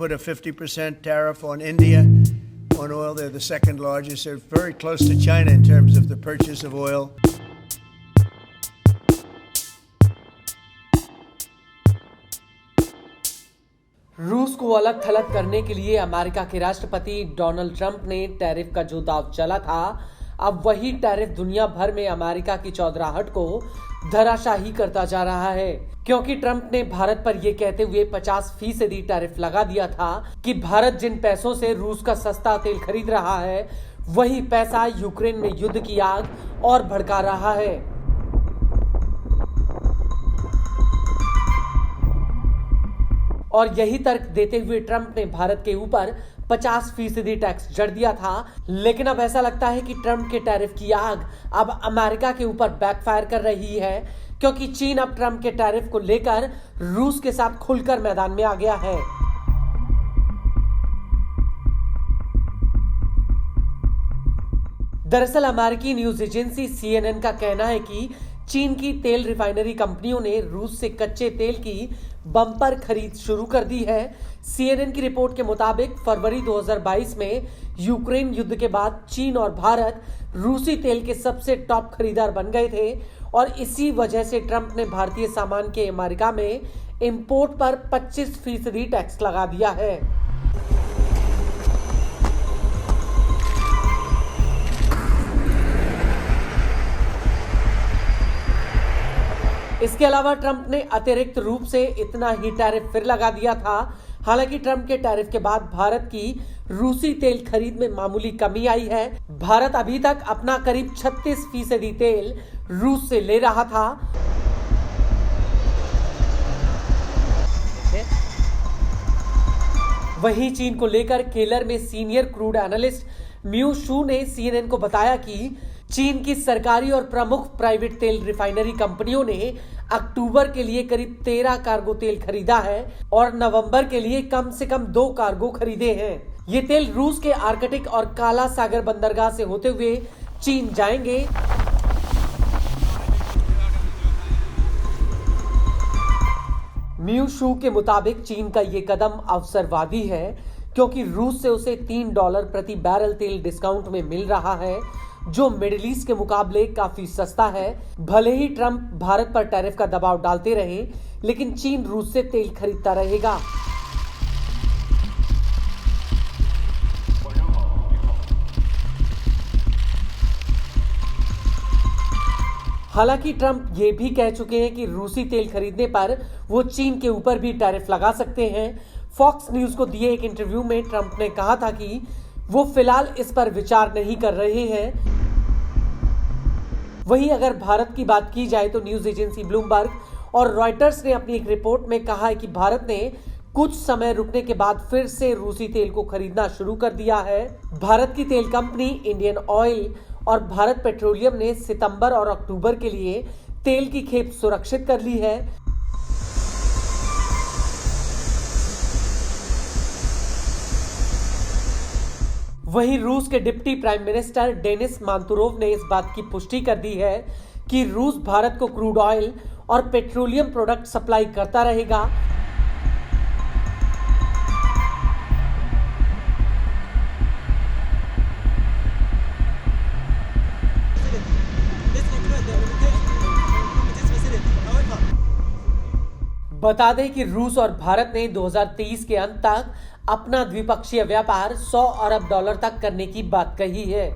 put a 50% tariff on India on oil. They're the second largest. They're very close to China in terms of the purchase of oil. रूस को अलग थलग करने के लिए America के राष्ट्रपति डोनाल्ड ट्रंप ने टैरिफ का जो दांव चला था, अब वही टैरिफ दुनिया भर में अमेरिका की चौधराहट को धराशाही करता जा रहा है, क्योंकि ट्रंप ने भारत पर यह कहते हुए 50% टैरिफ लगा दिया था कि भारत जिन पैसों से रूस का सस्ता तेल खरीद रहा है, वही पैसा यूक्रेन में युद्ध की आग और भड़का रहा है। और यही तर्क देते हुए ट्रंप ने भारत के ऊपर 50% टैक्स जड़ दिया था, लेकिन अब ऐसा लगता है कि ट्रंप के टैरिफ की आग अब अमेरिका के ऊपर बैकफायर कर रही है, क्योंकि चीन अब ट्रंप के टैरिफ को लेकर रूस के साथ खुलकर मैदान में आ गया है। दरअसल अमेरिकी न्यूज एजेंसी CNN का कहना है कि चीन की तेल रिफाइनरी कंपनियों ने रूस से कच्चे तेल की बम्पर खरीद शुरू कर दी है। CNN की रिपोर्ट के मुताबिक फरवरी 2022 में यूक्रेन युद्ध के बाद चीन और भारत रूसी तेल के सबसे टॉप खरीदार बन गए थे और इसी वजह से ट्रंप ने भारतीय सामान के अमेरिका में इंपोर्ट पर 25% टैक्स लगा दिया है। इसके अलावा ट्रंप ने अतिरिक्त रूप से इतना ही टैरिफ फिर लगा दिया था। हालांकि ट्रंप के टैरिफ के बाद भारत की रूसी तेल खरीद में मामूली कमी आई है। भारत अभी तक अपना करीब 36% तेल रूस से ले रहा था। वहीं चीन को लेकर केलर में सीनियर क्रूड एनालिस्ट म्यू शू ने CNN को बताया कि चीन की सरकारी और प्रमुख प्राइवेट तेल रिफाइनरी कंपनियों ने अक्टूबर के लिए करीब 13 कार्गो तेल खरीदा है और नवंबर के लिए कम से कम 2 कार्गो खरीदे हैं। ये तेल रूस के आर्कटिक और काला सागर बंदरगाह से होते हुए चीन जाएंगे। म्यू शू के मुताबिक चीन का ये कदम अवसरवादी है, क्योंकि रूस से उसे $3 प्रति बैरल तेल डिस्काउंट में मिल रहा है, जो मिडिल ईस्ट के मुकाबले काफी सस्ता है। भले ही ट्रंप भारत पर टैरिफ का दबाव डालते रहे, लेकिन चीन रूस से तेल खरीदता रहेगा। हालांकि ट्रंप ये भी कह चुके हैं कि रूसी तेल खरीदने पर वो चीन के ऊपर भी टैरिफ लगा सकते हैं। फॉक्स न्यूज को दिए एक इंटरव्यू में ट्रंप ने कहा था कि वो फिलहाल इस पर विचार नहीं कर रहे हैं। वहीं अगर भारत की बात की जाए तो न्यूज एजेंसी ब्लूमबर्ग और रॉयटर्स ने अपनी एक रिपोर्ट में कहा है कि भारत ने कुछ समय रुकने के बाद फिर से रूसी तेल को खरीदना शुरू कर दिया है। भारत की तेल कंपनी इंडियन ऑयल और भारत पेट्रोलियम ने सितंबर और अक्टूबर के लिए तेल की खेप सुरक्षित कर ली है। वहीं रूस के डिप्टी प्राइम मिनिस्टर डेनिस मांतुरोव ने इस बात की पुष्टि कर दी है कि रूस भारत को क्रूड ऑयल और पेट्रोलियम प्रोडक्ट सप्लाई करता रहेगा। बता दें कि रूस और भारत ने 2023 के अंत तक अपना द्विपक्षीय व्यापार $100 अरब तक करने की बात कही है।